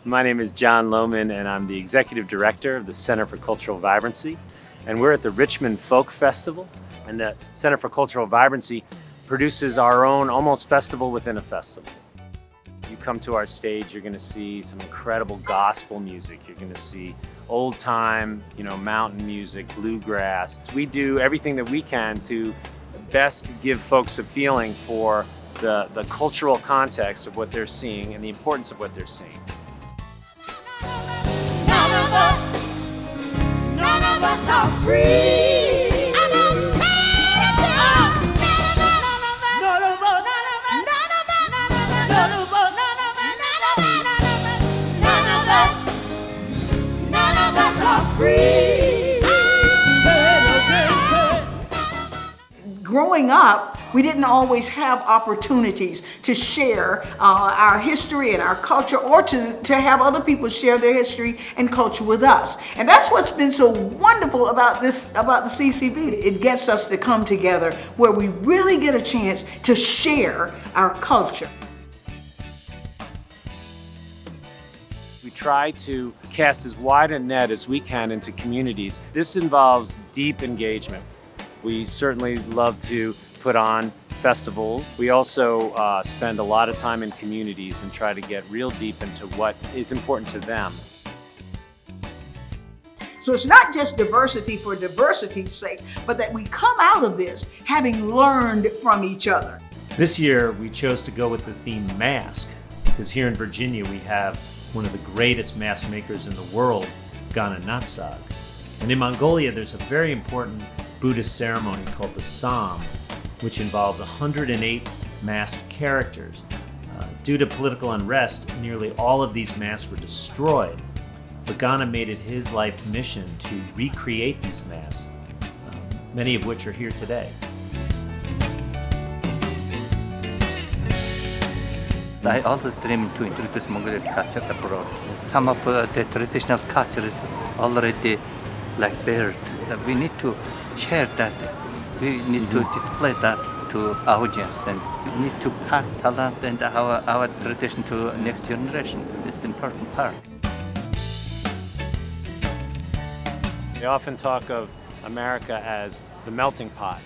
My name is John Lohman, and I'm the Executive Director of the Center for Cultural Vibrancy. And we're at the Richmond Folk Festival. And the Center for Cultural Vibrancy produces our own almost festival within a festival. You come to our stage, you're going to see some incredible gospel music. You're going to see old-time, mountain music, bluegrass. We do everything that we can to best give folks a feeling for the cultural context of what they're seeing and the importance of what they're seeing. None of us are free. Growing up, we didn't always have opportunities to share our history and our culture, or to have other people share their history and culture with us. And that's what's been so wonderful about the CCV. It gets us to come together where we really get a chance to share our culture. We try to cast as wide a net as we can into communities. This involves deep engagement. We certainly love to put on festivals. We also spend a lot of time in communities and try to get real deep into what is important to them. So it's not just diversity for diversity's sake, but that we come out of this having learned from each other. This year we chose to go with the theme mask, because here in Virginia we have one of the greatest mask makers in the world, Ghana Natsag. And in Mongolia there's a very important Buddhist ceremony called the Sam, which involves 108 masked characters. Due to political unrest, nearly all of these masks were destroyed. But Ghana made it his life mission to recreate these masks, many of which are here today. I always dream to introduce Mongolian culture abroad. Some of the traditional culture is already like buried. We need to share that. We need to display that to our audience, and we need to pass talent and our tradition to next generation. This is an important part. They often talk of America as the melting pot.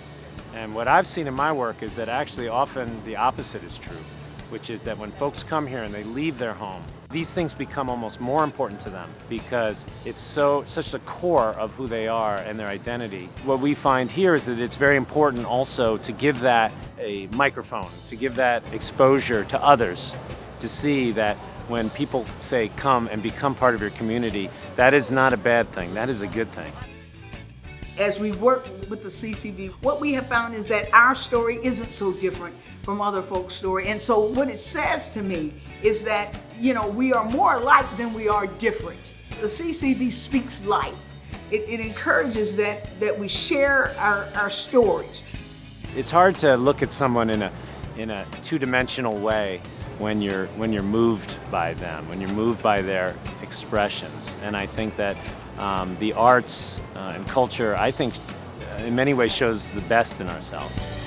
And what I've seen in my work is that actually often the opposite is true, which is that when folks come here and they leave their home, these things become almost more important to them because it's such a core of who they are and their identity. What we find here is that it's very important also to give that a microphone, to give that exposure to others, to see that when people say come and become part of your community, that is not a bad thing, that is a good thing. As we work with the CCV, what we have found is that our story isn't so different from other folks' story. And so what it says to me is that, we are more alike than we are different. The CCV speaks life. It encourages that we share our stories. It's hard to look at someone in a two-dimensional way when you're moved by them, when you're moved by their expressions. And I think that the arts and culture, I think, in many ways shows the best in ourselves.